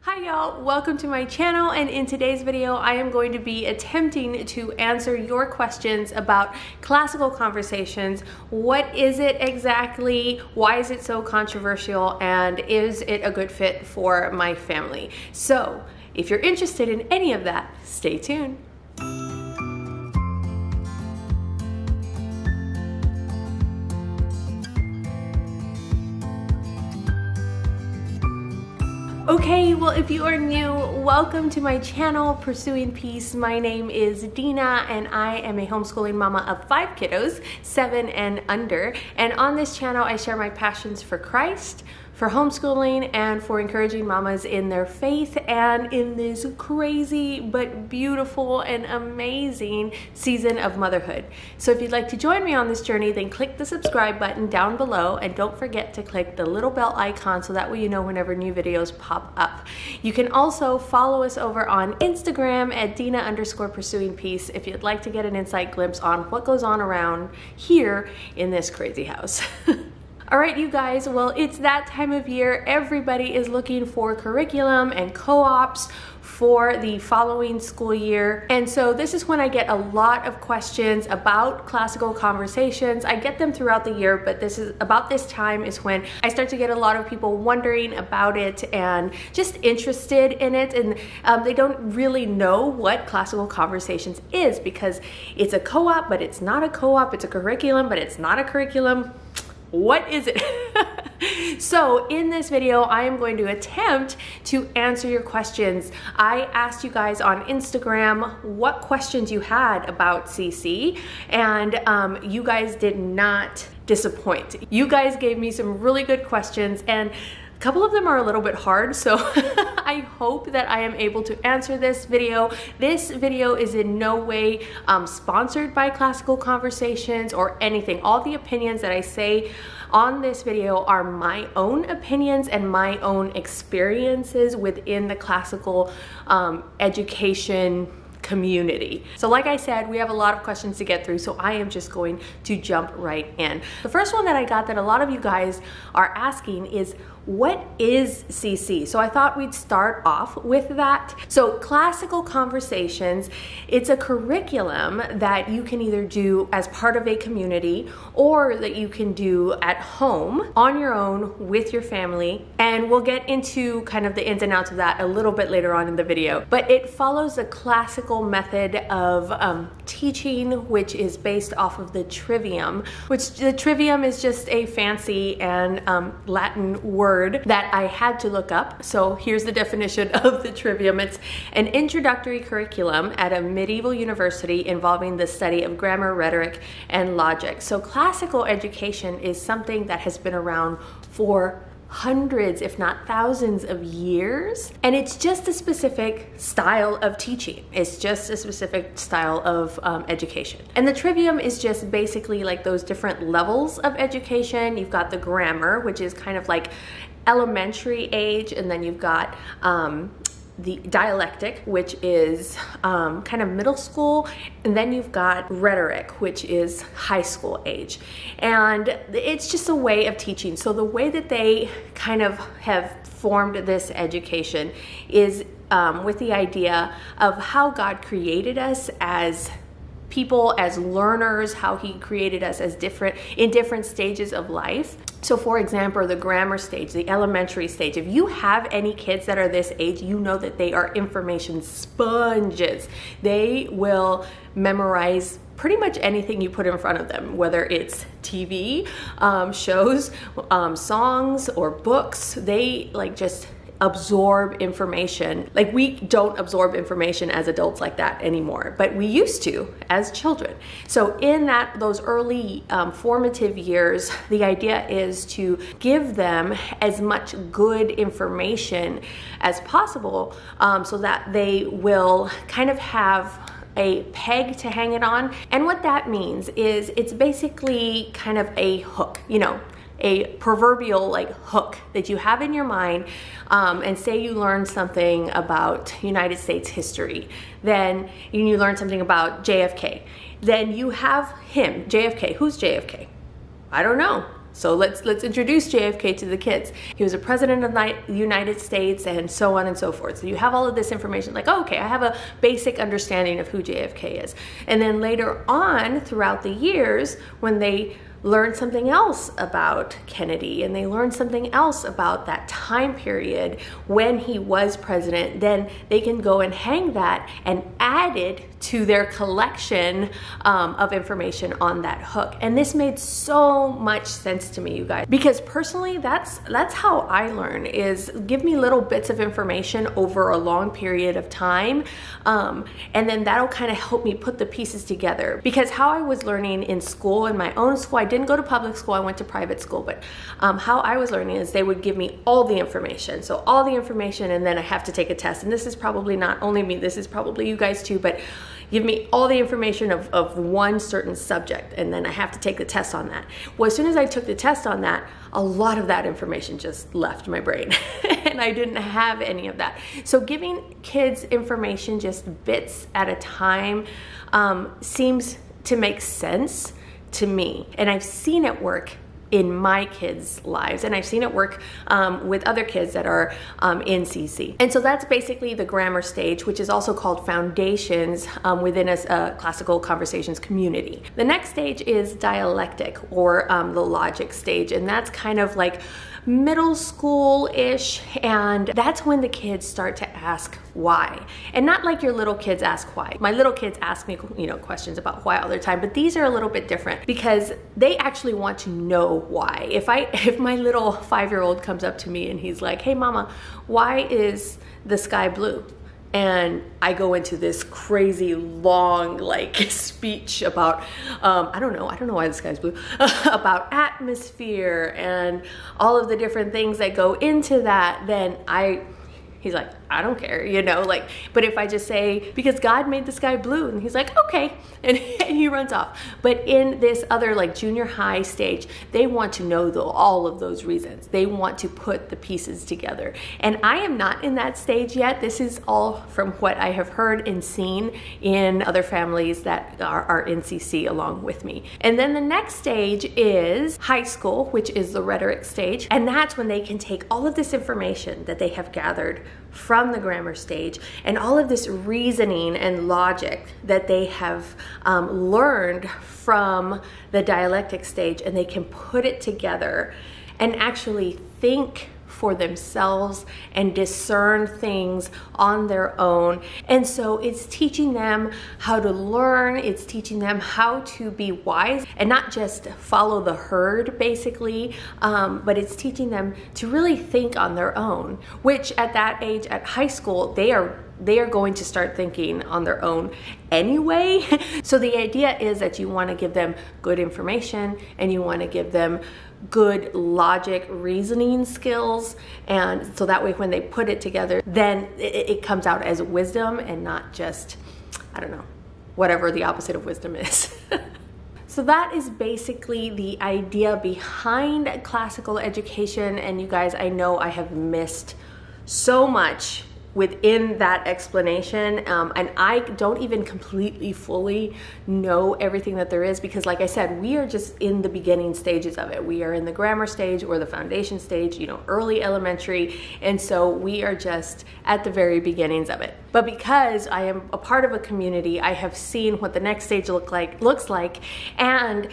Hi y'all, welcome to my channel, and in today's video I am going to be attempting to answer your questions about classical conversations. What is it exactly? Why is it so controversial? And is it a good fit for my family? So if you're interested in any of that, stay tuned. Okay, well, if you are new, welcome to my channel, Pursuing Peace. My name is Dina, and I am a homeschooling mama of 5 kiddos, 7 and under. And on this channel, I share my passions for Christ, for homeschooling, and for encouraging mamas in their faith and in this crazy but beautiful and amazing season of motherhood. So if you'd like to join me on this journey, then click the subscribe button down below, and don't forget to click the little bell icon so that way you know whenever new videos pop up. You can also follow us over on Instagram at Dina_pursuing_peace if you'd like to get an inside glimpse on what goes on around here in this crazy house. All right, you guys, well, it's that time of year. Everybody is looking for curriculum and co-ops for the following school year. And so this is when I get a lot of questions about classical conversations. I get them throughout the year, but about this time is when I start to get a lot of people wondering about it and just interested in it. And they don't really know what classical conversations is, because it's a co-op, but it's not a co-op. It's a curriculum, but it's not a curriculum. What is it? So in this video, I am going to attempt to answer your questions. I asked you guys on Instagram what questions you had about CC, and you guys did not disappoint. You guys gave me some really good questions, and a couple of them are a little bit hard, so I hope that I am able to answer this video. This video is in no way sponsored by Classical Conversations or anything. All the opinions that I say on this video are my own opinions and my own experiences within the classical education community. So like I said, we have a lot of questions to get through, so I am just going to jump right in. The first one that I got that a lot of you guys are asking is, what is CC? So I thought we'd start off with that. So Classical Conversations, it's a curriculum that you can either do as part of a community or that you can do at home on your own with your family. And we'll get into kind of the ins and outs of that a little bit later on in the video. But it follows a classical method of teaching, which is based off of the trivium, which the trivium is just a fancy and Latin word that I had to look up. So here's the definition of the trivium. It's an introductory curriculum at a medieval university involving the study of grammar, rhetoric, and logic. So classical education is something that has been around for hundreds, if not thousands of years. And it's just a specific style of teaching. It's just a specific style of education. And the trivium is just basically like those different levels of education. You've got the grammar, which is kind of like elementary age, and then you've got the dialectic, which is kind of middle school, and then you've got rhetoric, which is high school age. And it's just a way of teaching. So the way that they kind of have formed this education is with the idea of how God created us as people, as learners, how he created us as in different stages of life. So for example, the grammar stage, the elementary stage, if you have any kids that are this age, you know that they are information sponges. They will memorize pretty much anything you put in front of them, whether it's TV, shows, songs, or books. They like just absorb information. Like, we don't absorb information as adults like that anymore, but we used to as children. So in those early formative years, the idea is to give them as much good information as possible, so that they will kind of have a peg to hang it on. And what that means is it's basically kind of a hook, you know, a proverbial like hook that you have in your mind, and say you learn something about United States history, then you learn something about JFK, then you have him, JFK. Who's JFK? I don't know. So let's introduce JFK to the kids. He was a president of the United States and so on and so forth. So you have all of this information like, oh, okay, I have a basic understanding of who JFK is. And then later on throughout the years, when they learn something else about Kennedy and they learn something else about that time period when he was president, then they can go and hang that and add it to their collection of information on that hook. And this made so much sense to me, you guys, because personally that's how I learn, is give me little bits of information over a long period of time, and then that'll kind of help me put the pieces together. Because how I was learning in school, in my own school, I didn't go to public school, I went to private school, but how I was learning is they would give me all the information. So all the information, and then I have to take a test. And this is probably not only me, this is probably you guys too, but give me all the information of one certain subject, and then I have to take the test on that. Well, as soon as I took the test on that, a lot of that information just left my brain and I didn't have any of that. So giving kids information just bits at a time seems to make sense to me. And I've seen it work in my kids' lives, and I've seen it work with other kids that are in CC. And so that's basically the grammar stage, which is also called foundations within a classical conversations community. The next stage is dialectic, or the logic stage, and that's kind of like middle school-ish, and that's when the kids start to ask why. And not like your little kids ask why. My little kids ask me, questions about why all the time, but these are a little bit different because they actually want to know why. If my little 5-year-old comes up to me and he's like, "Hey mama, why is the sky blue?" And I go into this crazy long speech about, I don't know why the sky's blue, about atmosphere and all of the different things that go into that, then he's like, "I don't care," but if I just say, "Because God made the sky blue," and he's like, "Okay," and he runs off. But in this other junior high stage, they want to know all of those reasons. They want to put the pieces together. And I am not in that stage yet. This is all from what I have heard and seen in other families that are in CC along with me. And then the next stage is high school, which is the rhetoric stage. And that's when they can take all of this information that they have gathered from the grammar stage and all of this reasoning and logic that they have learned from the dialectic stage, and they can put it together and actually think for themselves and discern things on their own. And so it's teaching them how to learn, it's teaching them how to be wise and not just follow the herd basically, but it's teaching them to really think on their own, which at that age, at high school, they are going to start thinking on their own anyway. So the idea is that you want to give them good information and you want to give them good logic reasoning skills, and so that way when they put it together, then it comes out as wisdom and not just, I don't know, whatever the opposite of wisdom is. So that is basically the idea behind classical education. And you guys, I know I have missed so much within that explanation, and I don't even completely fully know everything that there is, because like I said, we are just in the beginning stages of it. We are in the grammar stage or the foundation stage, early elementary, and so we are just at the very beginnings of it. But because I am a part of a community, I have seen what the next stage looks like, and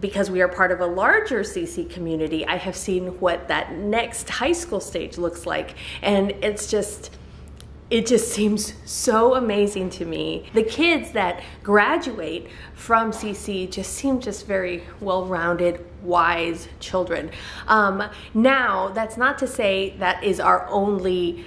because we are part of a larger CC community, I have seen what that next high school stage looks like, and it just seems so amazing to me. The kids that graduate from CC just seem very well-rounded, wise children. Now, that's not to say that is our only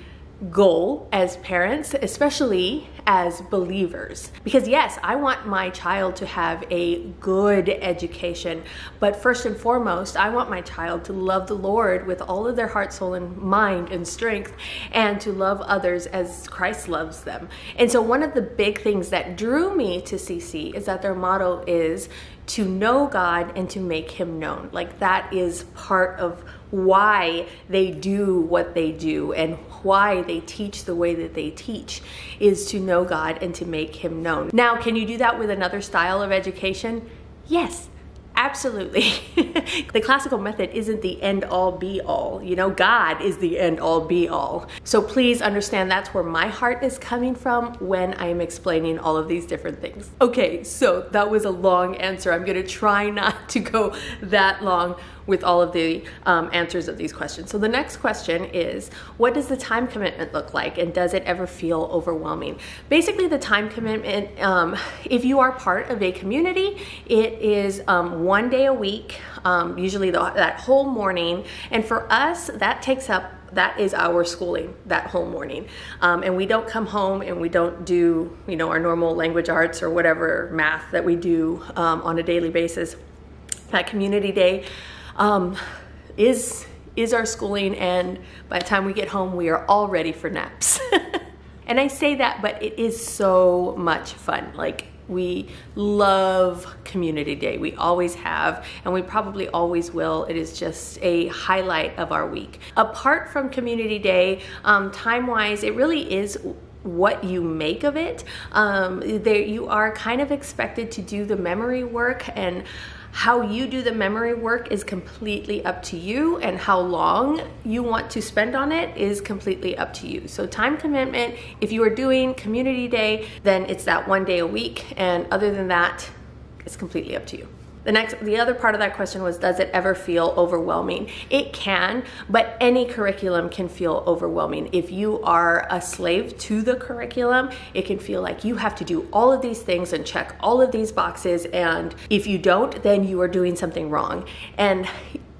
goal as parents, especially as believers. Because yes, I want my child to have a good education, but first and foremost, I want my child to love the Lord with all of their heart, soul, and mind and strength, and to love others as Christ loves them. And so one of the big things that drew me to CC is that their motto is to know God and to make Him known. That is part of why they do what they do and why they teach the way that they teach, is to know God and to make Him known. Now, can you do that with another style of education? Yes, Absolutely. The classical method isn't the end all be all. You know, God is the end all be all. So please understand that's where my heart is coming from when I am explaining all of these different things. Okay, so that was a long answer. I'm gonna try not to go that long with all of the answers of these questions. So the next question is, what does the time commitment look like, and does it ever feel overwhelming? Basically, the time commitment, if you are part of a community, it is 1 day a week, usually that whole morning. And for us, that is our schooling, that whole morning. And we don't come home and we don't do, you know, our normal language arts or whatever math that we do on a daily basis. That community day is our schooling, and by the time we get home, we are all ready for naps. And I say that, but it is so much fun. Like, we love community day. We always have, and we probably always will. It is just a highlight of our week. Apart from community day, time-wise, it really is what you make of it. You are kind of expected to do the memory work, and how you do the memory work is completely up to you, and how long you want to spend on it is completely up to you. So time commitment, if you are doing community day, then it's that 1 day a week, and other than that, it's completely up to you. The other part of that question was, does it ever feel overwhelming? It can, but any curriculum can feel overwhelming. If you are a slave to the curriculum, it can feel like you have to do all of these things and check all of these boxes, and if you don't, then you are doing something wrong. And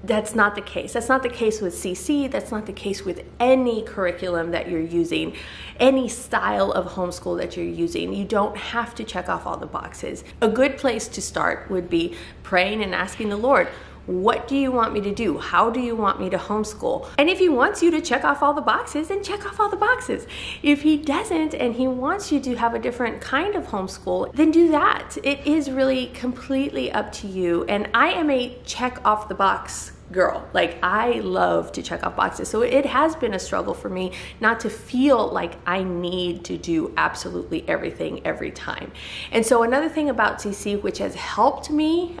that's not the case. That's not the case with CC. That's not the case with any curriculum that you're using, any style of homeschool that you're using. You don't have to check off all the boxes. A good place to start would be praying and asking the Lord, what do you want me to do? How do you want me to homeschool? And if he wants you to check off all the boxes, then check off all the boxes. If he doesn't, and he wants you to have a different kind of homeschool, then do that. It is really completely up to you. And I am a check off the box girl. Like, I love to check off boxes. So it has been a struggle for me not to feel like I need to do absolutely everything every time. And so another thing about CC, which has helped me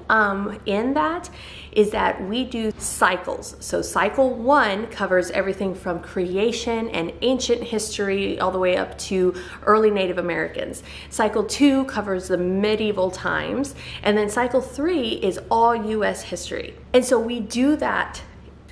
in that, is that we do cycles. So cycle 1 covers everything from creation and ancient history all the way up to early Native Americans. Cycle 2 covers the medieval times. And then cycle 3 is all US history. And so we do that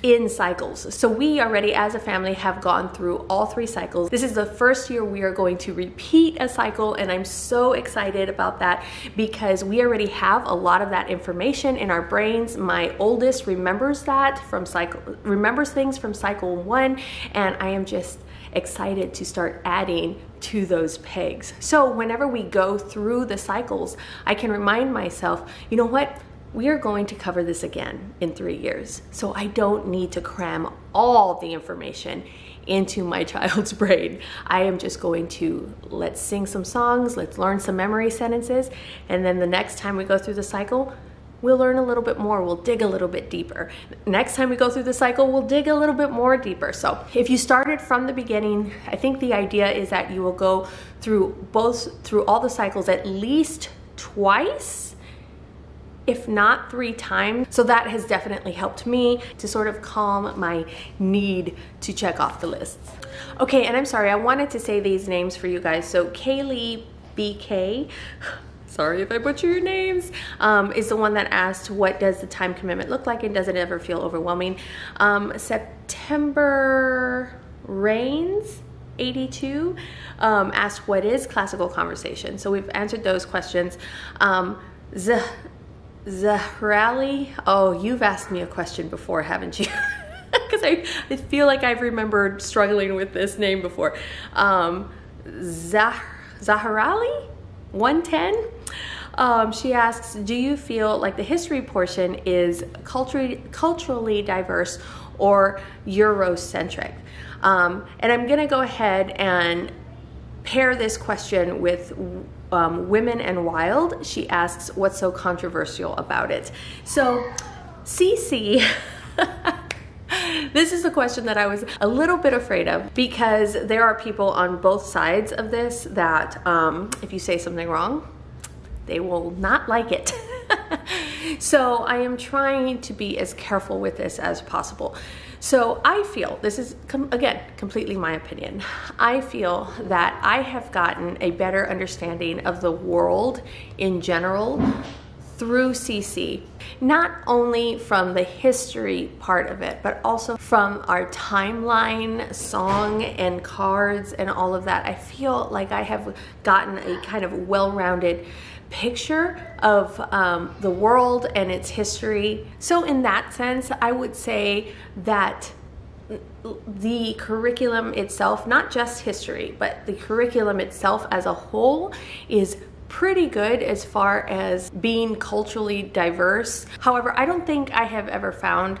in cycles. So we already, as a family, have gone through all 3 cycles. This is the first year we are going to repeat a cycle, and I'm so excited about that because we already have a lot of that information in our brains. My oldest remembers things from cycle 1, and I am just excited to start adding to those pegs. So whenever we go through the cycles, I can remind myself, you know what? We are going to cover this again in 3 years. So I don't need to cram all the information into my child's brain. I am just going to, let's sing some songs, let's learn some memory sentences, and then the next time we go through the cycle, we'll learn a little bit more, we'll dig a little bit deeper. Next time we go through the cycle, we'll dig a little bit more deeper. So if you started from the beginning, I think the idea is that you will go through all the cycles at least twice, if not 3 times. So that has definitely helped me to sort of calm my need to check off the lists. Okay, and I'm sorry, I wanted to say these names for you guys. So Kaylee BK, sorry if I butcher your names, is the one that asked, what does the time commitment look like, and does it ever feel overwhelming? September Rains 82 asked, what is classical conversation? So we've answered those questions. Zahrali, oh, you've asked me a question before, haven't you? Because I feel like I've remembered struggling with this name before. Zahrali 110. She asks, do you feel like the history portion is culturally diverse or Eurocentric? And I'm gonna go ahead and pair this question with Women and Wild. She asks, what's so controversial about it? So CC, this is a question that I was a little bit afraid of, because there are people on both sides of this that if you say something wrong, they will not like it. So I am trying to be as careful with this as possible. So I feel, this is again completely my opinion, I feel that I have gotten a better understanding of the world in general through CC, not only from the history part of it, but also from our timeline, song, and cards, and all of that. I feel like I have gotten a kind of well-rounded picture of the world and its history. So in that sense, I would say that the curriculum itself, not just history, but the curriculum itself as a whole, is pretty good as far as being culturally diverse. However, I don't think I have ever found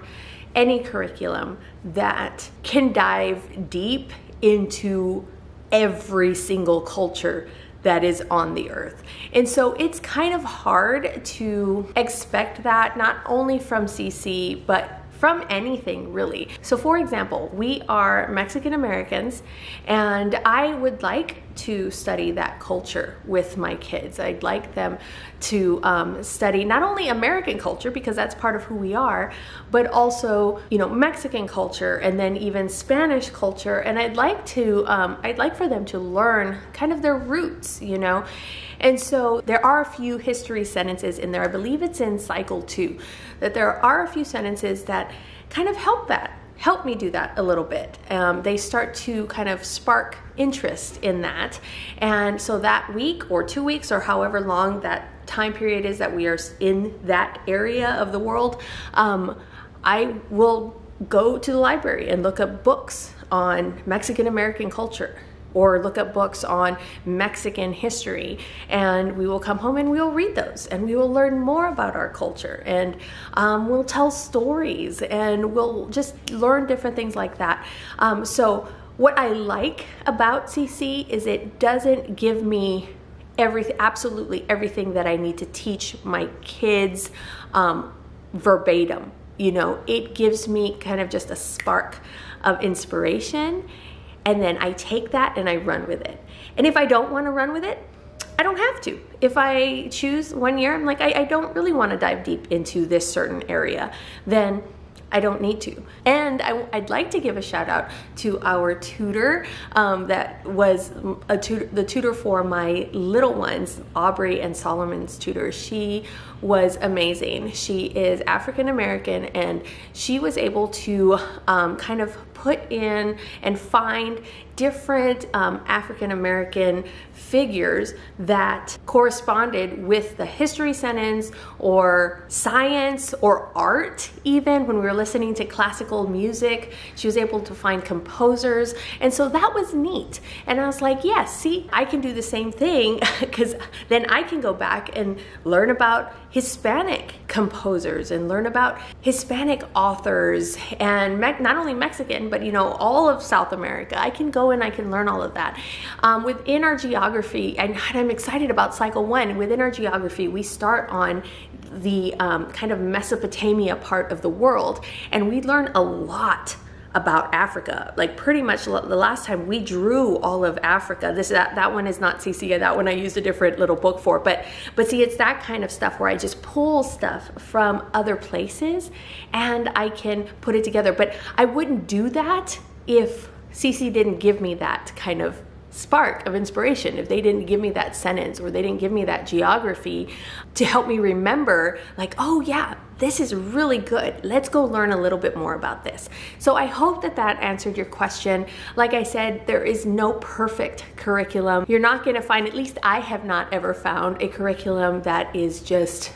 any curriculum that can dive deep into every single culture that is on the earth. And so it's kind of hard to expect that, not only from CC, but from anything really. So for example, we are Mexican Americans, and I would like to study that culture with my kids. I'd like them to study not only American culture, because that's part of who we are, but also, you know, Mexican culture, and then even Spanish culture. And I'd like for them to learn kind of their roots, you know. And so there are a few history sentences in there. I believe it's in cycle 2, that there are a few sentences that kind of help me do that a little bit. They start to kind of spark interest in that. And so that week or 2 weeks or however long that time period is that we are in that area of the world, I will go to the library and look up books on Mexican American culture, or look up books on Mexican history, and we will come home and we will read those, and we will learn more about our culture, and we'll tell stories, and we'll just learn different things like that. So what I like about CC is it doesn't give me absolutely everything that I need to teach my kids verbatim. You know, it gives me kind of just a spark of inspiration, and then I take that and I run with it. And if I don't want to run with it, I don't have to. If I choose one year, I'm like, I don't really want to dive deep into this certain area, then I don't need to. And I'd like to give a shout out to our tutor that was the tutor for my little ones, Aubrey and Solomon's tutor. She was amazing. She is African American, and she was able to kind of put in and find different African American figures that corresponded with the history sentence or science or art. Even when we were listening to classical music, she was able to find composers, and so that was neat. And I was like, yes, see, I can do the same thing, because then I can go back and learn about Hispanic composers and learn about Hispanic authors, and not only Mexican, but you know, all of South America. I can go and I can learn all of that. Within our geography, and I'm excited about cycle 1, within our geography, we start on the kind of Mesopotamia part of the world, and we learn a lot about Africa. Like pretty much the last time we drew all of Africa. That one is not CC. That one I used a different little book for. But see, it's that kind of stuff where I just pull stuff from other places and I can put it together. But I wouldn't do that if CC didn't give me that kind of spark of inspiration, if they didn't give me that sentence or they didn't give me that geography to help me remember, like, oh yeah, this is really good. Let's go learn a little bit more about this. So I hope that that answered your question. Like I said, there is no perfect curriculum. You're not gonna find, at least I have not ever found, a curriculum that is just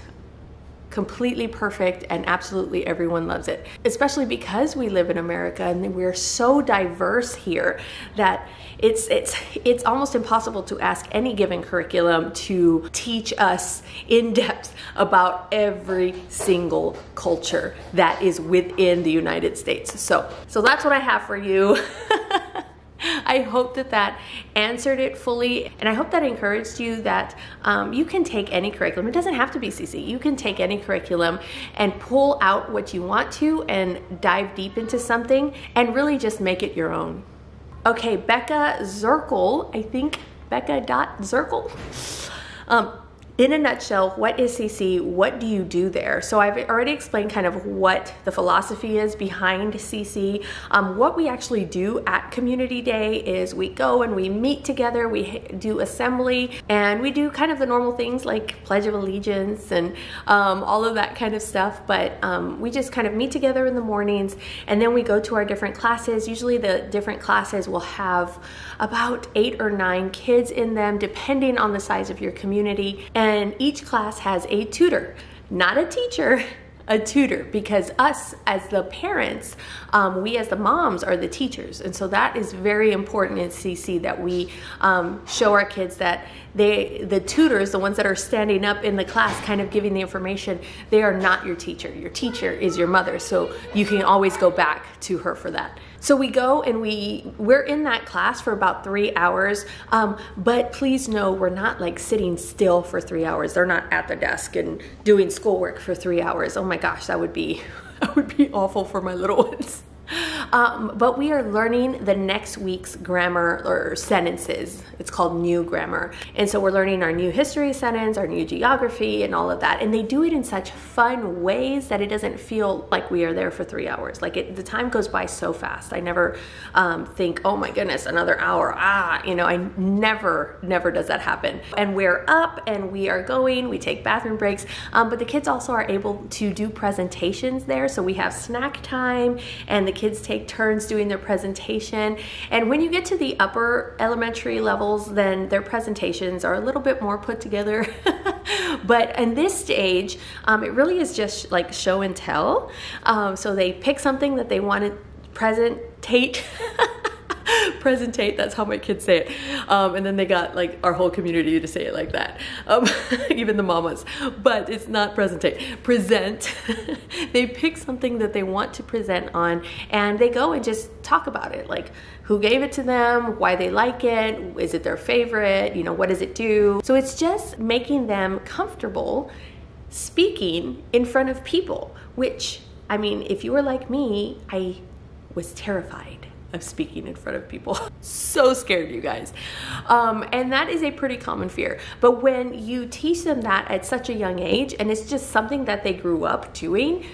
completely perfect and absolutely everyone loves it, especially because we live in America and we're so diverse here that it's almost impossible to ask any given curriculum to teach us in depth about every single culture that is within the United States. So that's what I have for you. I hope that that answered it fully, and I hope that encouraged you that you can take any curriculum. It doesn't have to be CC. You can take any curriculum and pull out what you want to and dive deep into something and really just make it your own. Okay, Becca Zirkle, I think Becca.Zirkle, in a nutshell, what is CC? What do you do there? So I've already explained kind of what the philosophy is behind CC. What we actually do at Community Day is we go and we meet together, we do assembly, and we do kind of the normal things like Pledge of Allegiance and all of that kind of stuff. But we just kind of meet together in the mornings, and then we go to our different classes. Usually the different classes will have about 8 or 9 kids in them, depending on the size of your community. And each class has a tutor, not a teacher, a tutor, because us as the parents, we as the moms are the teachers. And so that is very important in CC, that we show our kids that the tutors, the ones that are standing up in the class kind of giving the information, they are not your teacher. Your teacher is your mother, so you can always go back to her for that. So we go and we're in that class for about 3 hours, but please know we're not like sitting still for 3 hours. They're not at the desk and doing schoolwork for 3 hours. Oh my gosh, that would be awful for my little ones. But we are learning the next week's grammar or sentences. It's called new grammar. And so we're learning our new history sentence, our new geography, and all of that. And they do it in such fun ways that it doesn't feel like we are there for 3 hours. Like the time goes by so fast. I never think, oh my goodness, another hour. I never does that happen. And we're up and we are going, we take bathroom breaks. But the kids also are able to do presentations there. So we have snack time, and the kids take turns doing their presentation. And when you get to the upper elementary levels, then their presentations are a little bit more put together. But in this stage, it really is just like show and tell. So they pick something that they want to presentate. Presentate, that's how my kids say it. And then they got like our whole community to say it like that. Even the mamas, but it's not presentate, present. They pick something that they want to present on, and they go and just talk about it. Like who gave it to them, why they like it, is it their favorite, what does it do? So it's just making them comfortable speaking in front of people, which, I mean, if you were like me, I was terrified of speaking in front of people. So scared, you guys. And that is a pretty common fear. But when you teach them that at such a young age, and it's just something that they grew up doing,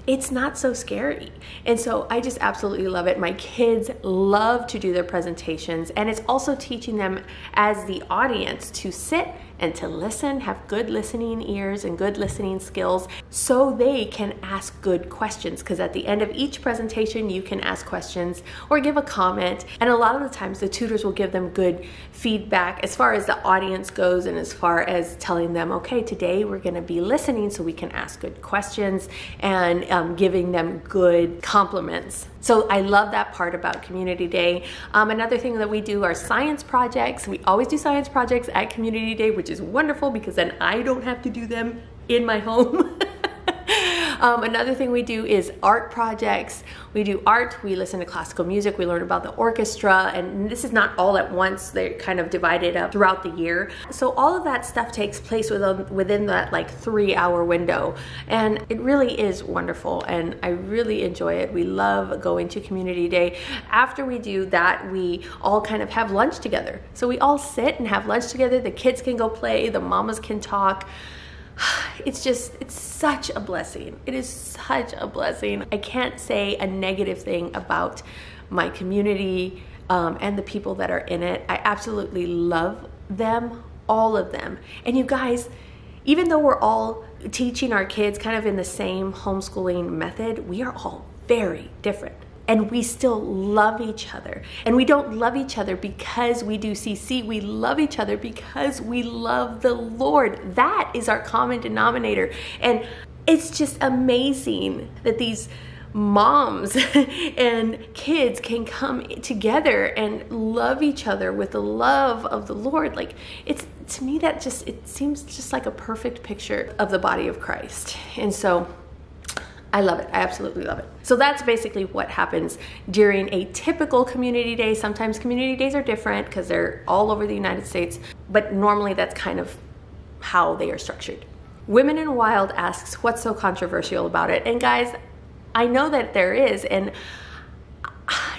it's not so scary. And so I just absolutely love it. My kids love to do their presentations, and it's also teaching them as the audience to sit and to listen, have good listening ears and good listening skills, so they can ask good questions. Because at the end of each presentation, you can ask questions or give a comment. And a lot of the times the tutors will give them good feedback as far as the audience goes, and as far as telling them, okay, today we're gonna be listening so we can ask good questions, and giving them good compliments. So I love that part about Community Day. Another thing that we do are science projects. We always do science projects at Community Day, which is wonderful because then I don't have to do them in my home. Another thing we do is art projects. We do art, we listen to classical music, we learn about the orchestra, and this is not all at once. They're kind of divided up throughout the year. So all of that stuff takes place within that like 3 hour window. And it really is wonderful, and I really enjoy it. We love going to Community Day. After we do that, we all kind of have lunch together. So we all sit and have lunch together. The kids can go play, the mamas can talk. It's such a blessing. It is such a blessing. I can't say a negative thing about my community and the people that are in it. I absolutely love them, all of them. And you guys, even though we're all teaching our kids kind of in the same homeschooling method, we are all very different. And we still love each other. And we don't love each other because we do CC. We love each other because we love the Lord. That is our common denominator. And it's just amazing that these moms and kids can come together and love each other with the love of the Lord. Like, it's, to me, that just, it seems just like a perfect picture of the body of Christ. And so I love it. I absolutely love it. So that's basically what happens during a typical Community Day. Sometimes Community Days are different because they're all over the United States, but normally that's kind of how they are structured. Women in Wild asks, what's so controversial about it? And guys, I know that there is, and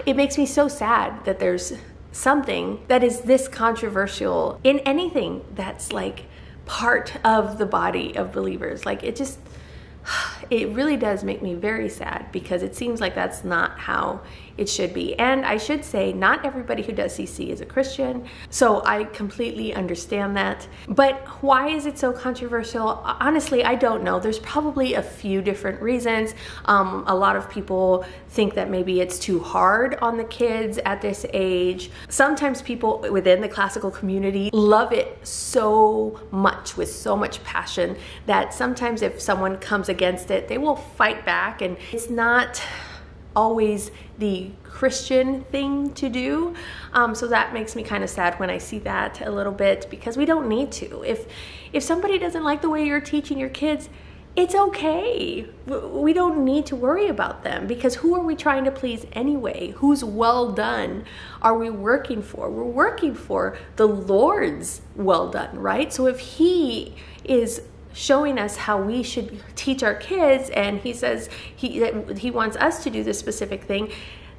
it makes me so sad that there's something that is this controversial in anything that's like part of the body of believers. Like it really does make me very sad, because it seems like that's not how it should be. And I should say, not everybody who does CC is a Christian, so I completely understand that. But why is it so controversial? Honestly, I don't know. There's probably a few different reasons. A lot of people think that maybe it's too hard on the kids at this age. Sometimes people within the classical community love it so much, with so much passion, that sometimes if someone comes against it, they will fight back, and it's not always the Christian thing to do. So that makes me kind of sad when I see that a little bit, because we don't need to. If somebody doesn't like the way you're teaching your kids, it's okay. We don't need to worry about them, because who are we trying to please anyway? Whose well done are we working for? We're working for the Lord's well done, right? So if He is showing us how we should teach our kids, and He says he wants us to do this specific thing,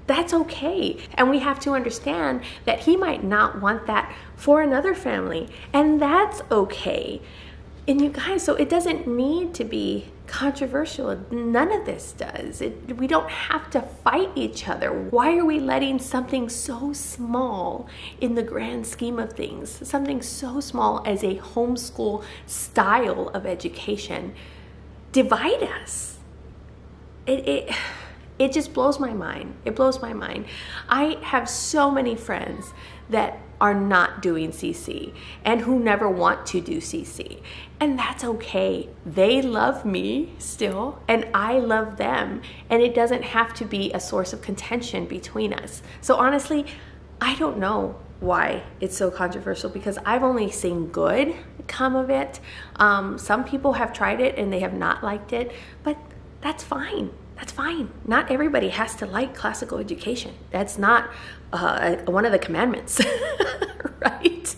that's okay. And we have to understand that He might not want that for another family, and that's okay. And you guys, so it doesn't need to be controversial. None of this does. We don't have to fight each other. Why are we letting something so small in the grand scheme of things, something so small as a homeschool style of education, divide us? It just blows my mind. It blows my mind. I have so many friends that are not doing CC and who never want to do CC. And that's okay. They love me still, and I love them. And it doesn't have to be a source of contention between us. So honestly, I don't know why it's so controversial, because I've only seen good come of it. Some people have tried it and they have not liked it, but that's fine. That's fine. Not everybody has to like classical education. That's not one of the commandments, right?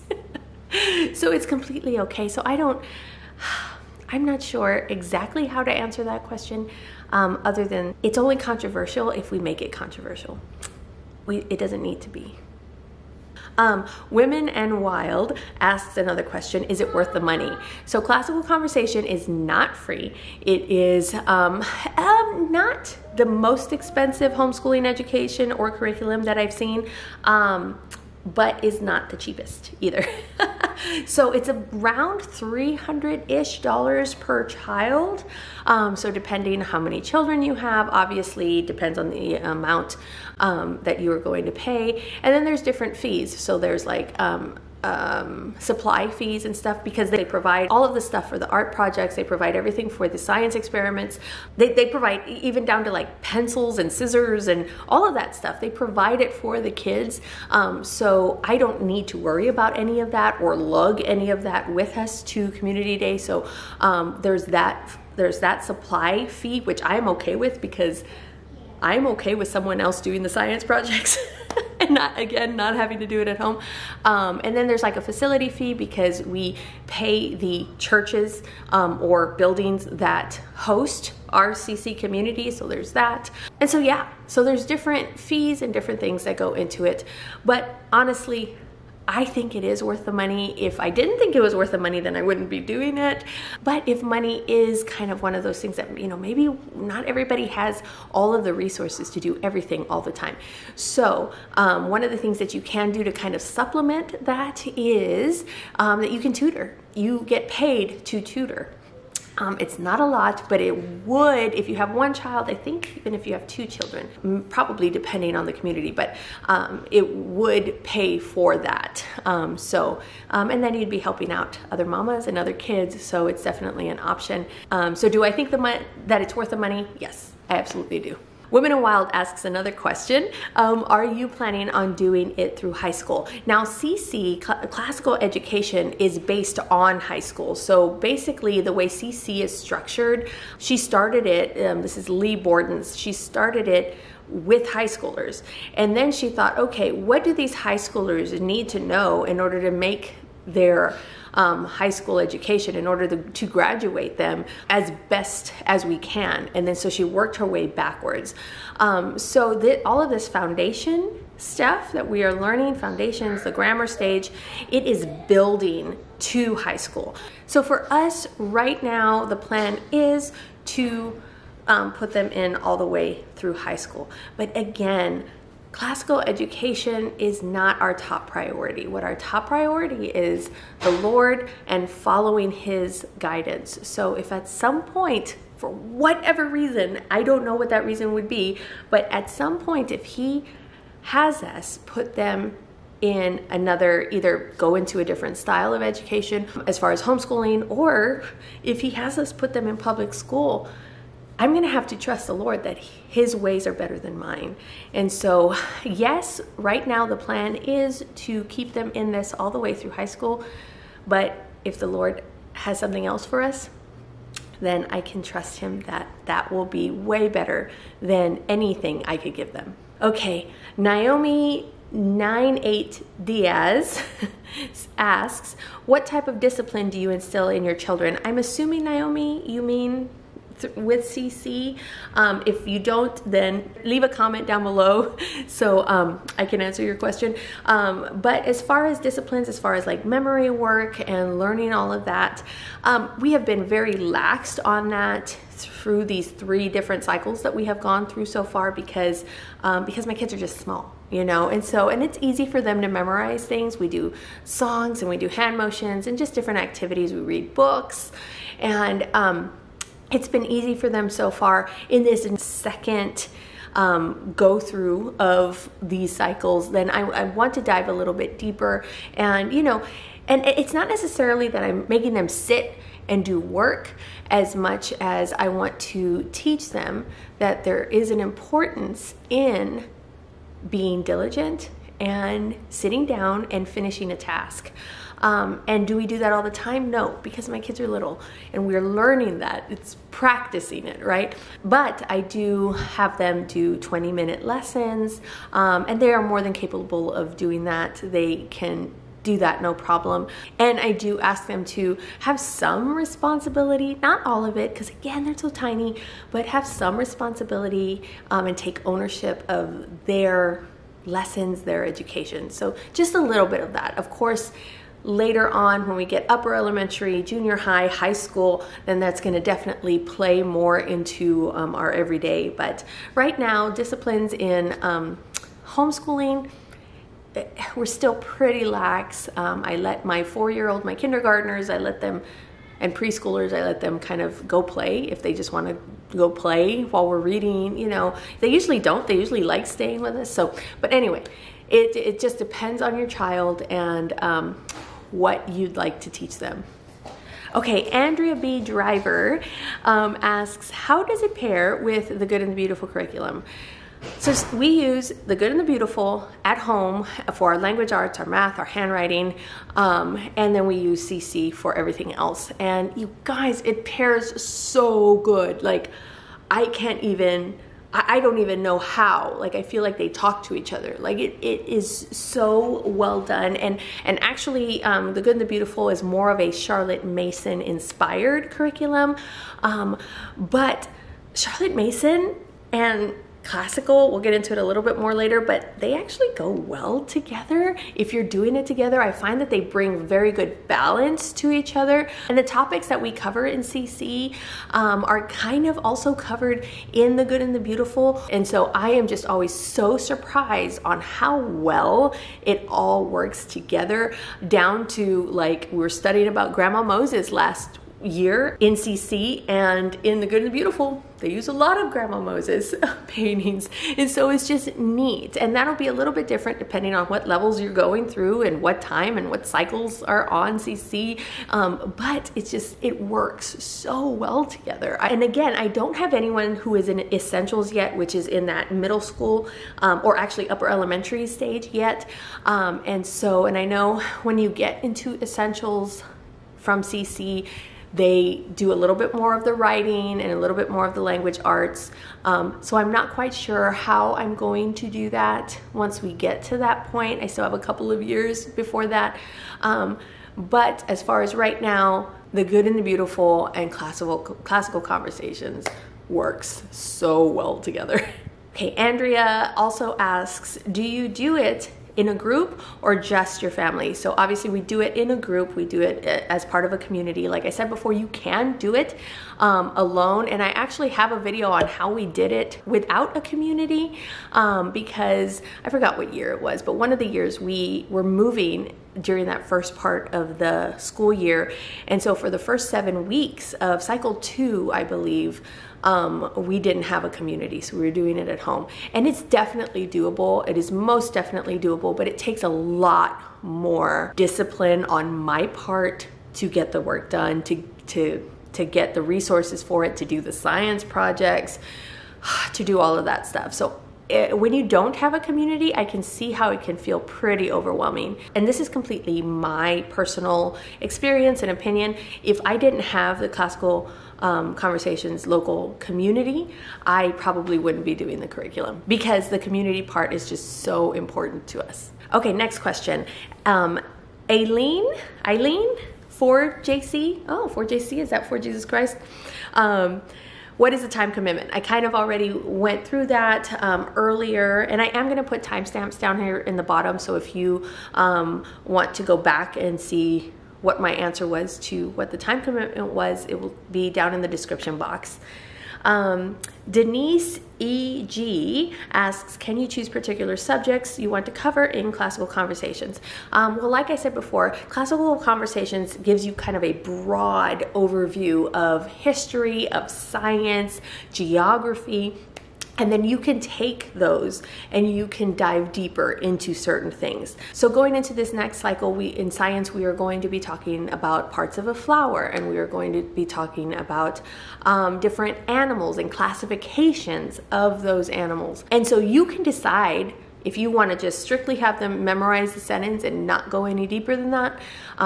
So it's completely okay. So I'm not sure exactly how to answer that question, other than it's only controversial if we make it controversial. It doesn't need to be. Women and Wild asks another question: is it worth the money? So classical conversation is not free. It is not the most expensive homeschooling education or curriculum that I've seen, but is not the cheapest either. So it's around $300-ish per child. So depending on how many children you have, obviously depends on the amount that you are going to pay. And then there's different fees. So there's like supply fees and stuff, because they provide all of the stuff for the art projects. They provide everything for the science experiments. They provide even down to like pencils and scissors and all of that stuff. They provide it for the kids. So I don't need to worry about any of that or lug any of that with us to Community Day. So there's that supply fee, which I'm okay with, because I'm okay with someone else doing the science projects and not having to do it at home. And then there's like a facility fee, because we pay the churches or buildings that host our CC community. So there's that. And so, yeah, so there's different fees and different things that go into it. But honestly, I think it is worth the money. If I didn't think it was worth the money, then I wouldn't be doing it. But if money is kind of one of those things that, maybe not everybody has all of the resources to do everything all the time. So one of the things that you can do to kind of supplement that is that you can tutor. You get paid to tutor. It's not a lot, but it would, if you have one child, I think even if you have two children, probably depending on the community, but it would pay for that. And then you'd be helping out other mamas and other kids, so it's definitely an option. So do I think that it's worth the money? Yes, I absolutely do. Women and Wild asks another question. Are you planning on doing it through high school? Now, CC, classical education, is based on high school. So basically the way CC is structured, she started it, this is Lee Borden's, she started it with high schoolers. And then she thought, okay, what do these high schoolers need to know in order to make their high school education in order to graduate them as best as we can. And then so she worked her way backwards. So that all of this foundation stuff that we are learning, foundations, the grammar stage, it is building to high school. So for us right now, the plan is to put them in all the way through high school. But again, classical education is not our top priority. What our top priority is the Lord and following His guidance. So if at some point, for whatever reason, I don't know what that reason would be, but at some point, if He has us put them in another, either go into a different style of education as far as homeschooling, or if He has us put them in public school, I'm going to have to trust the Lord that His ways are better than mine. And so, yes, right now the plan is to keep them in this all the way through high school. But if the Lord has something else for us, then I can trust Him that that will be way better than anything I could give them. Okay, Naomi 98 Diaz asks, what type of discipline do you instill in your children? I'm assuming, Naomi, you mean with CC. If you don't, then leave a comment down below so I can answer your question. But as far as disciplines, as far as like memory work and learning all of that, we have been very laxed on that through these 3 different cycles that we have gone through so far because my kids are just small, you know, and it's easy for them to memorize things. We do songs and we do hand motions and just different activities. We read books, and it's been easy for them so far. In this second go through of these cycles, then I want to dive a little bit deeper. And, you know, and it's not necessarily that I'm making them sit and do work as much as I want to teach them that there is an importance in being diligent and sitting down and finishing a task. And do we do that all the time? No, because my kids are little and we're learning that. It's practicing it, right? But I do have them do 20-minute lessons, and they are more than capable of doing that. They can do that, no problem. And I do ask them to have some responsibility, not all of it, because again, they're so tiny, but have some responsibility and take ownership of their lessons, their education. So just a little bit of that. Of course, later on, when we get upper elementary, junior high, high school, then that's going to definitely play more into our everyday. But right now, disciplines in homeschooling, we're still pretty lax. I let my 4-year-old, my kindergartners, I let them, and preschoolers, I let them kind of go play if they just want to go play while we're reading. You know, they usually don't. They usually like staying with us. So, but anyway, it just depends on your child and what you'd like to teach them. Okay, Andrea B. Driver asks, how does it pair with the Good and the Beautiful curriculum? So we use the Good and the Beautiful at home for our language arts, our math, our handwriting, and then we use CC for everything else. And you guys, it pairs so good. Like, I don't even know how. Like, I feel like they talk to each other. Like, it is so well done. And actually, the Good and the Beautiful is more of a Charlotte Mason inspired curriculum. But Charlotte Mason and classical, we'll get into it a little bit more later, but they actually go well together. If you're doing it together, I find that they bring very good balance to each other. And the topics that we cover in CC are kind of also covered in the Good and the Beautiful. And so I am just always so surprised on how well it all works together, down to, like, we were studying about Grandma Moses last year in CC, and in the Good and the Beautiful they use a lot of Grandma Moses paintings, and so it's just neat. And that'll be a little bit different depending on what levels you're going through and what time and what cycles are on CC, but it works so well together. And again, I don't have anyone who is in essentials yet, which is in that middle school or actually upper elementary stage yet, and I know when you get into essentials from CC, They do a little bit more of the writing and a little bit more of the language arts. So I'm not quite sure how I'm going to do that once we get to that point. I still have a couple of years before that. But as far as right now, the good and the beautiful and classical conversations works so well together. Okay, Andrea also asks, do you do it in a group or just your family? So obviously we do it in a group. We do it as part of a community. Like I said before, you can do it alone. And I actually have a video on how we did it without a community because I forgot what year it was, but one of the years we were moving during that first part of the school year. And so for the first 7 weeks of cycle 2, I believe, we didn't have a community, so we were doing it at home. And it's definitely doable. It is most definitely doable, but it takes a lot more discipline on my part to get the work done, to get the resources for it, to do the science projects, to do all of that stuff. So when you don't have a community, I can see how it can feel pretty overwhelming. And this is completely my personal experience and opinion. If I didn't have the classical conversations local community, I probably wouldn't be doing the curriculum because the community part is just so important to us. Okay, next question. Eileen, 4JC. Oh, 4JC, is that for Jesus Christ? What is the time commitment? I kind of already went through that earlier, and I am going to put timestamps down here in the bottom. So if you want to go back and see what my answer was to what the time commitment was, it will be down in the description box. Denise EG asks, can you choose particular subjects you want to cover in classical conversations? Well, like I said before, classical conversations gives you kind of a broad overview of history, of science, geography, and then you can take those and you can dive deeper into certain things. So going into this next cycle, in science, we are going to be talking about parts of a flower, and we are going to be talking about different animals and classifications of those animals. And so you can decide if you want to just strictly have them memorize the sentence and not go any deeper than that,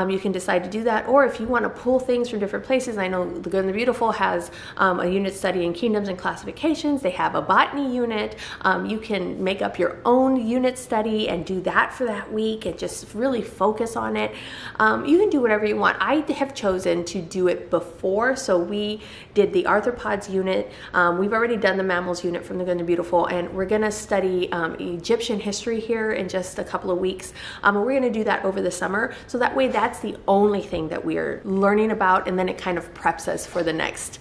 you can decide to do that. Or if you want to pull things from different places, I know The Good and the Beautiful has a unit studying kingdoms and classifications. They have a botany unit. You can make up your own unit study and do that for that week and just really focus on it. You can do whatever you want. I have chosen to do it before. So we did the arthropods unit. We've already done the mammals unit from The Good and the Beautiful, and we're going to study Egyptian history here in just a couple of weeks. We're going to do that over the summer. So that way, that's the only thing that we are learning about, and then it kind of preps us for the next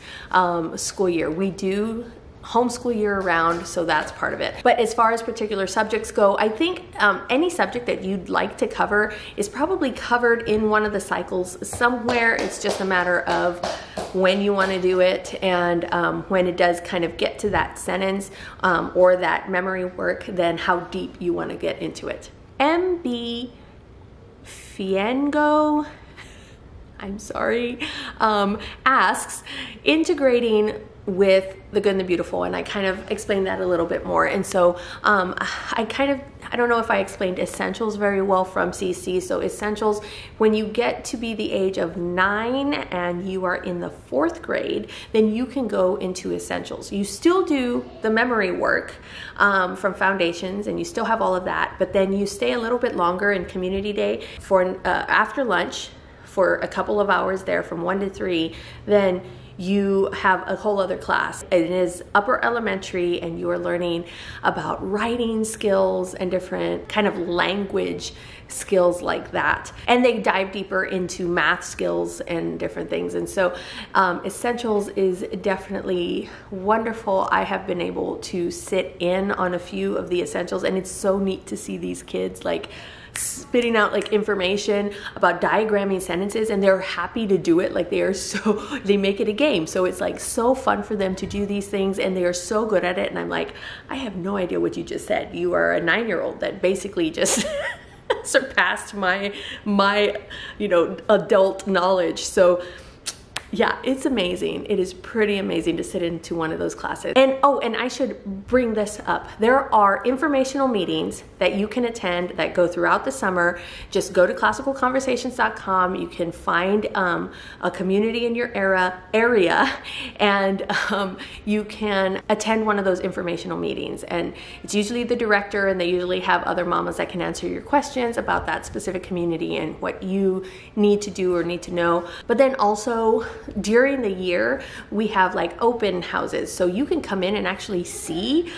school year. We do homeschool year round, so that's part of it. But as far as particular subjects go, I think any subject that you'd like to cover is probably covered in one of the cycles somewhere. It's just a matter of when you want to do it, and when it does kind of get to that sentence or that memory work, then how deep you want to get into it. MB Fiengo, I'm sorry, asks, integrating with The Good and the Beautiful, and I kind of explained that a little bit more. And so I don't know if I explained essentials very well from CC. So essentials, when you get to be the age of 9 and you are in the 4th grade, then you can go into essentials. You still do the memory work from foundations, and you still have all of that, but then you stay a little bit longer in community day for after lunch for a couple of hours there from 1 to 3, then you have a whole other class. It is upper elementary, and you are learning about writing skills and different kind of language skills like that. And they dive deeper into math skills and different things. And so essentials is definitely wonderful. I have been able to sit in on a few of the essentials, and it's so neat to see these kids like spitting out like information about diagramming sentences, and they're happy to do it. Like they make it a game. So it's like so fun for them to do these things, and they are so good at it. And I'm like, I have no idea what you just said. You are a 9-year-old that basically just surpassed my adult knowledge. So Yeah, it's amazing. It is pretty amazing to sit into one of those classes. And oh, and I should bring this up. There are informational meetings that you can attend that go throughout the summer. Just go to classicalconversations.com. You can find a community in your area and you can attend one of those informational meetings. And it's usually the director, and they usually have other mamas that can answer your questions about that specific community and what you need to do or need to know. But then also during the year, we have like open houses. So you can come in and actually see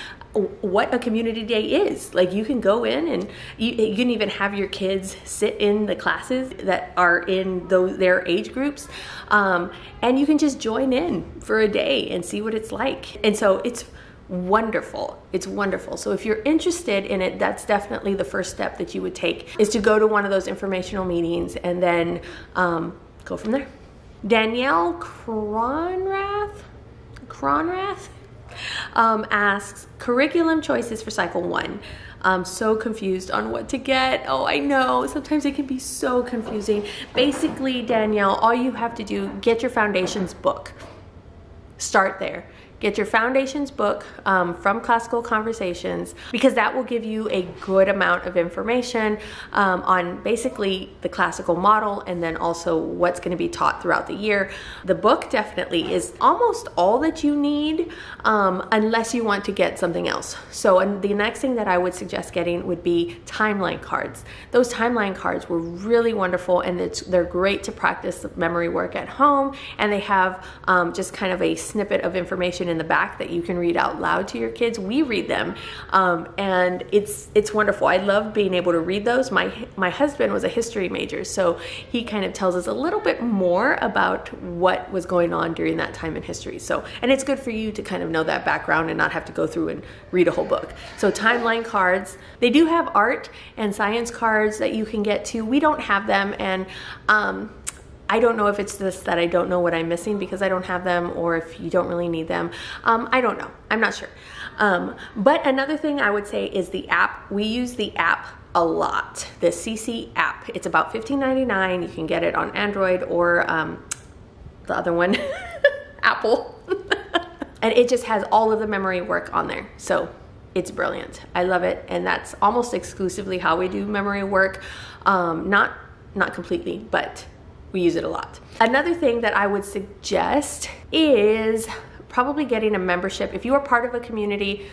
what a community day is. Like you can go in and you can even have your kids sit in the classes that are in their age groups. And you can just join in for a day and see what it's like. And so it's wonderful. It's wonderful. So if you're interested in it, that's definitely the first step that you would take, is to go to one of those informational meetings and then go from there. Danielle Cronrath asks, curriculum choices for cycle 1. I'm so confused on what to get. Oh, I know. Sometimes it can be so confusing. Basically, Danielle, all you have to do, get your foundations book. Start there. Get your foundations book from Classical Conversations, because that will give you a good amount of information on basically the classical model and then also what's going to be taught throughout the year. The book definitely is almost all that you need unless you want to get something else. So the next thing that I would suggest getting would be timeline cards. Those timeline cards were really wonderful, and they're great to practice memory work at home, and they have just kind of a snippet of information in the back that you can read out loud to your kids. We read them and it's wonderful. I love being able to read those. My husband was a history major, so he kind of tells us a little bit more about what was going on during that time in history. So, and it's good for you to kind of know that background and not have to go through and read a whole book. So timeline cards. They do have art and science cards that you can get too. We don't have them, and I don't know if it's this that I don't know what I'm missing because I don't have them, or if you don't really need them. I don't know. I'm not sure. But another thing I would say is the app. We use the app a lot. The CC app. It's about $15.99. You can get it on Android or the other one, Apple. And it just has all of the memory work on there. So it's brilliant. I love it. And that's almost exclusively how we do memory work. Not completely, but we use it a lot. Another thing that I would suggest is probably getting a membership. If you are part of a community,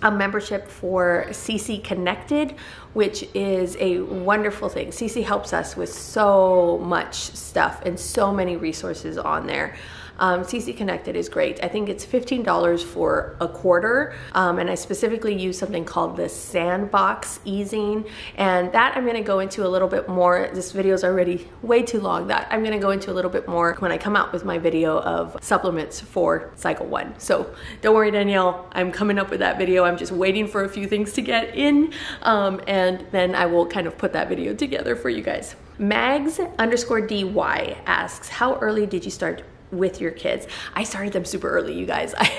a membership for CC Connected, which is a wonderful thing. CC helps us with so much stuff and so many resources on there. CC Connected is great. I think it's $15 for a quarter, and I specifically use something called the Sandbox Easing, and that I'm going to go into a little bit more. This video is already way too long. That I'm going to go into a little bit more when I come out with my video of supplements for cycle 1. So don't worry, Danielle, I'm coming up with that video. I'm just waiting for a few things to get in, and then I will kind of put that video together for you guys. Mags_DY asks, how early did you start with your kids? I started them super early, you guys. I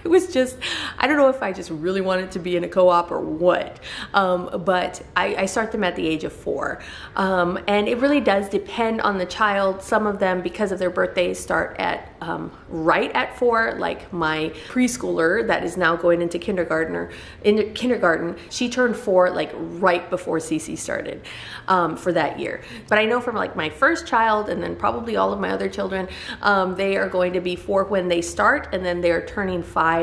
was just, I don't know if I just really wanted to be in a co-op or what, but I start them at the age of 4. And it really does depend on the child. Some of them, because of their birthdays, start at right at 4, like my preschooler that is now going into kindergarten, she turned 4 like right before CC started for that year. But I know from like my first child and then probably all of my other children, they are going to be 4 when they start, and then they're turning 5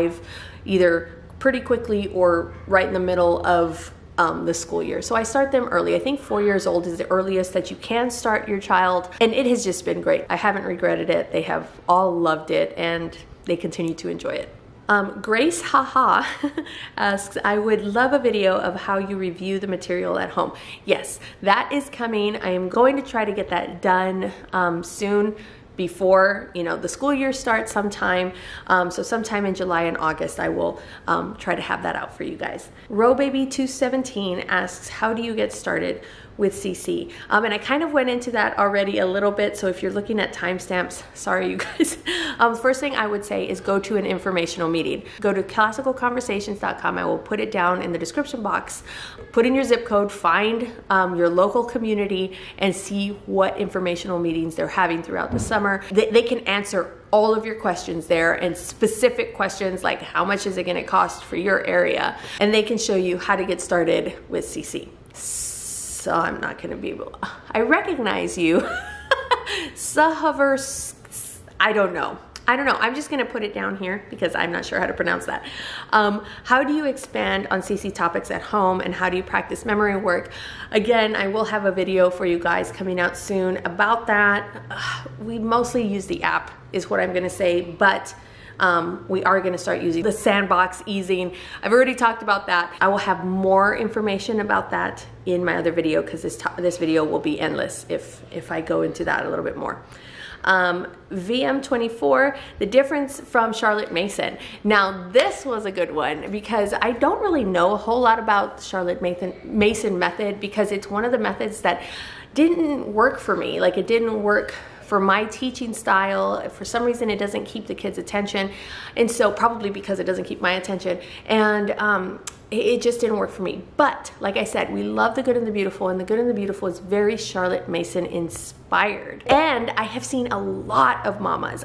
either pretty quickly or right in the middle of the school year. So I start them early. I think 4 years old is the earliest that you can start your child, and it has just been great. I haven't regretted it. They have all loved it, and they continue to enjoy it. Grace Haha asks, I would love a video of how you review the material at home. Yes, that is coming. I am going to try to get that done soon, before the school year starts sometime. So sometime in July and August, I will try to have that out for you guys. Rowbaby217 asks, how do you get started with CC. And I kind of went into that already a little bit, so if you're looking at timestamps, sorry you guys. First thing I would say is go to an informational meeting. Go to classicalconversations.com. I will put it down in the description box. Put in your zip code, find your local community, and see what informational meetings they're having throughout the summer. They can answer all of your questions there, and specific questions like how much is it going to cost for your area, and they can show you how to get started with CC. So I'm not going to be able, I recognize you. Sahover, I don't know. I'm just going to put it down here because I'm not sure how to pronounce that. How do you expand on CC topics at home, and how do you practice memory work? Again, I will have a video for you guys coming out soon about that. We mostly use the app is what I'm going to say, but we are going to start using the sandbox easing. I've already talked about that. I will have more information about that in my other video because this video will be endless if I go into that a little bit more. VM24, the difference from Charlotte Mason. Now this was a good one because I don't really know a whole lot about Charlotte Mason method because it's one of the methods that didn't work for me. Like, it didn't work for my teaching style. For some reason it doesn't keep the kids' attention, and so probably because it doesn't keep my attention, and it just didn't work for me. But like I said, we love The Good and the Beautiful, and The Good and the Beautiful is very Charlotte Mason inspired. And I have seen a lot of mamas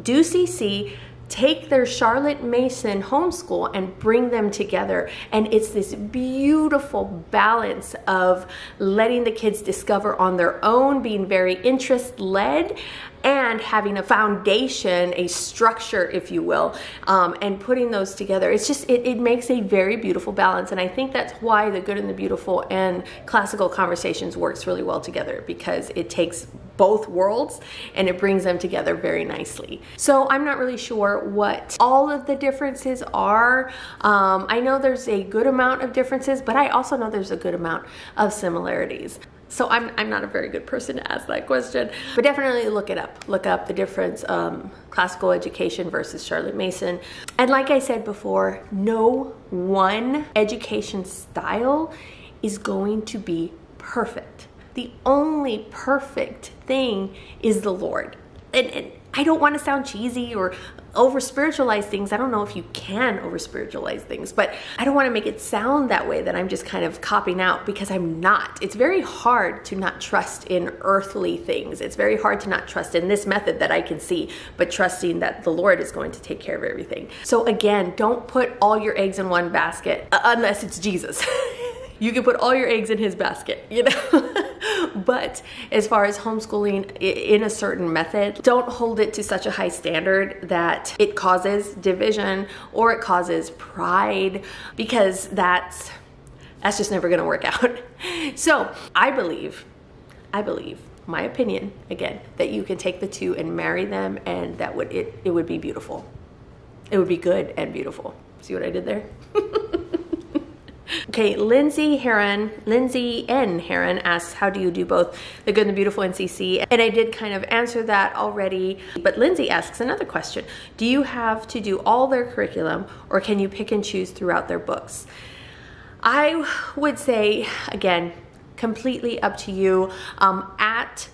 do CC, take their Charlotte Mason homeschool and bring them together. And it's this beautiful balance of letting the kids discover on their own, being very interest-led, and having a foundation, a structure, if you will, and putting those together. It's just, it makes a very beautiful balance. And I think that's why The Good and the Beautiful and Classical Conversations works really well together, because it takes both worlds and it brings them together very nicely. So I'm not really sure what all of the differences are. I know there's a good amount of differences, but I also know there's a good amount of similarities. So I'm not a very good person to ask that question, but definitely look it up. Look up the difference, classical education versus Charlotte Mason. And like I said before, no one education style is going to be perfect. The only perfect thing is the Lord. And I don't want to sound cheesy or over spiritualize things. I don't know if you can over spiritualize things, but I don't want to make it sound that way, that I'm just kind of copying out, because I'm not. It's very hard to not trust in earthly things. It's very hard to not trust in this method that I can see, but trusting that the Lord is going to take care of everything. So again, don't put all your eggs in one basket, unless it's Jesus. You can put all your eggs in his basket, you know? But as far as homeschooling in a certain method, don't hold it to such a high standard that it causes division or it causes pride, because that's just never gonna work out. So I believe, my opinion, again, that you can take the two and marry them, and that it would be beautiful. It would be good and beautiful. See what I did there? Okay, Lindsay N. Heron asks, how do you do both The Good and the Beautiful and CC? And I did kind of answer that already, but Lindsay asks another question. Do you have to do all their curriculum, or can you pick and choose throughout their books? I would say, again, completely up to you. At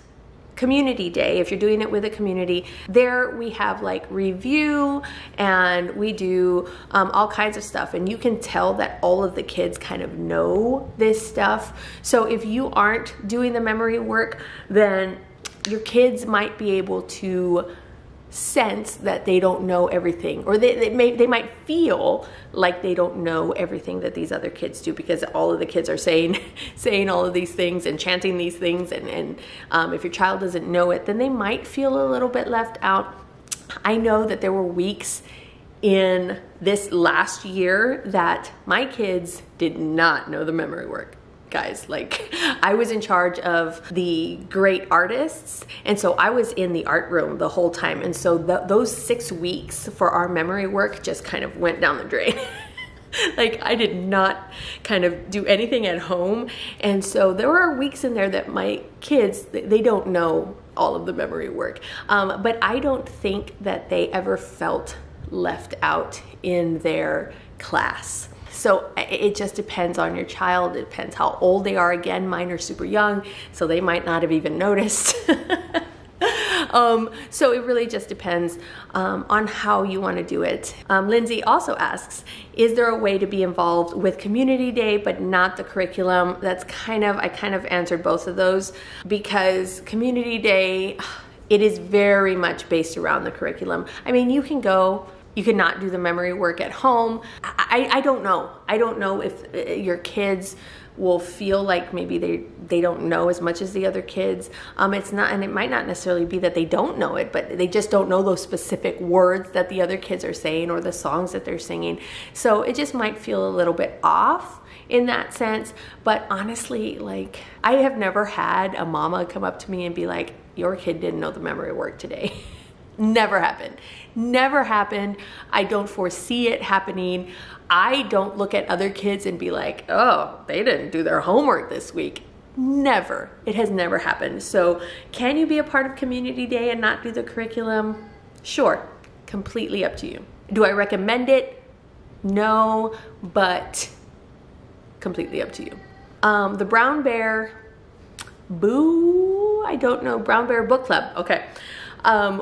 community day, if you're doing it with a community, there we have like review, and we do all kinds of stuff, and you can tell that all of the kids kind of know this stuff. So if you aren't doing the memory work, then your kids might be able to sense that they don't know everything, or they might feel like they don't know everything that these other kids do, because all of the kids are saying all of these things and chanting these things, and if your child doesn't know it, then they might feel a little bit left out. I know that there were weeks in this last year that my kids did not know the memory work. Guys, like, I was in charge of the great artists, and so I was in the art room the whole time, and so those 6 weeks for our memory work just kind of went down the drain. Like, I did not kind of do anything at home, and so there were weeks in there that my kids, they don't know all of the memory work, but I don't think that they ever felt left out in their class. So it just depends on your child. It depends how old they are. Again, mine are super young, so they might not have even noticed. So it really just depends on how you want to do it. Lindsay also asks, is there a way to be involved with Community Day but not the curriculum? I kind of answered both of those, because Community Day, it is very much based around the curriculum. I mean, you can go, you can not do the memory work at home. I don't know. I don't know if your kids will feel like maybe they don't know as much as the other kids. It's not, and it might not necessarily be that they don't know it, but they just don't know those specific words that the other kids are saying or the songs that they're singing. So it just might feel a little bit off in that sense. But honestly, like, I have never had a mama come up to me and be like, your kid didn't know the memory work today. Never happened. Never happened. I don't foresee it happening. I don't look at other kids and be like, oh, they didn't do their homework this week. Never. It has never happened. So can you be a part of Community Day and not do the curriculum? Sure. Completely up to you. Do I recommend it? No, but completely up to you. The Brown Bear, boo, I don't know. Brown Bear Book Club. Okay.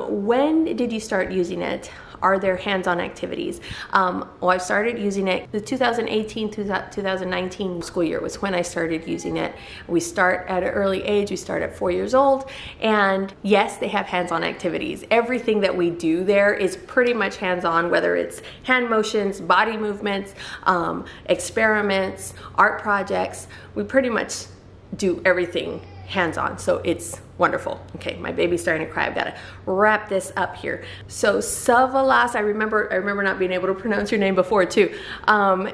When did you start using it? Are there hands-on activities? Well, I started using it the 2018-2019 school year was when I started using it. We start at an early age. We start at 4 years old. And yes, they have hands-on activities. Everything that we do there is pretty much hands-on, whether it's hand motions, body movements, experiments, art projects. We pretty much do everything hands-on, so it's wonderful. Okay, my baby's starting to cry. I've got to wrap this up here. So Savalas, I remember not being able to pronounce your name before too.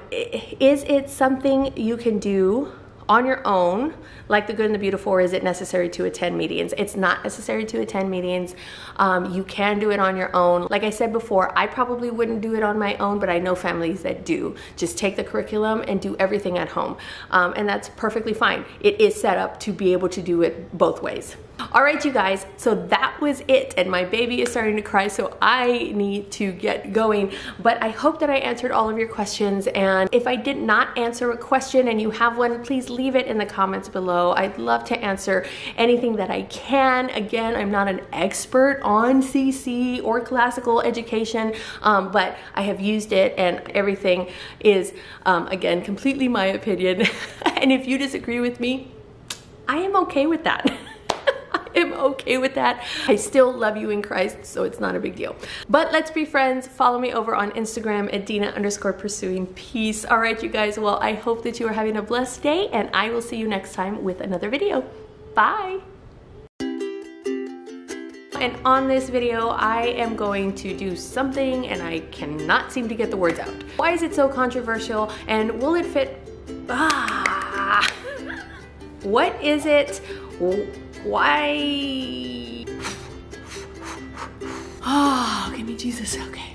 Is it something you can do on your own, like The Good and the Beautiful, or is it necessary to attend meetings? It's not necessary to attend meetings. You can do it on your own. Like I said before, I probably wouldn't do it on my own, but I know families that do. Just take the curriculum and do everything at home. And that's perfectly fine. It is set up to be able to do it both ways. All right, you guys, so that was it. And my baby is starting to cry, so I need to get going. But I hope that I answered all of your questions. And if I did not answer a question and you have one, please leave it in the comments below. I'd love to answer anything that I can. Again, I'm not an expert on CC or classical education, but I have used it and everything is, again, completely my opinion. And if you disagree with me, I am okay with that. I'm okay with that. I still love you in Christ, so it's not a big deal. But let's be friends. Follow me over on Instagram at Dina_pursuing_peace. All right, you guys. Well, I hope that you are having a blessed day, and I will see you next time with another video. Bye. And on this video, I am going to do something, and I cannot seem to get the words out. Why is it so controversial, and will it fit? What is it? Why? Oh, give me Jesus. Okay.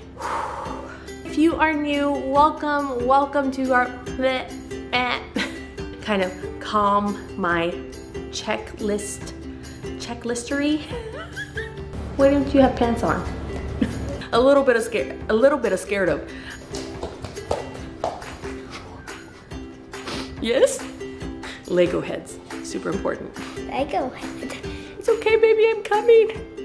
If you are new, welcome to our kind of calm my checklistery. Why don't you have pants on? a little bit of scared of. Yes? Lego heads, super important. Lego head. It's okay, baby, I'm coming.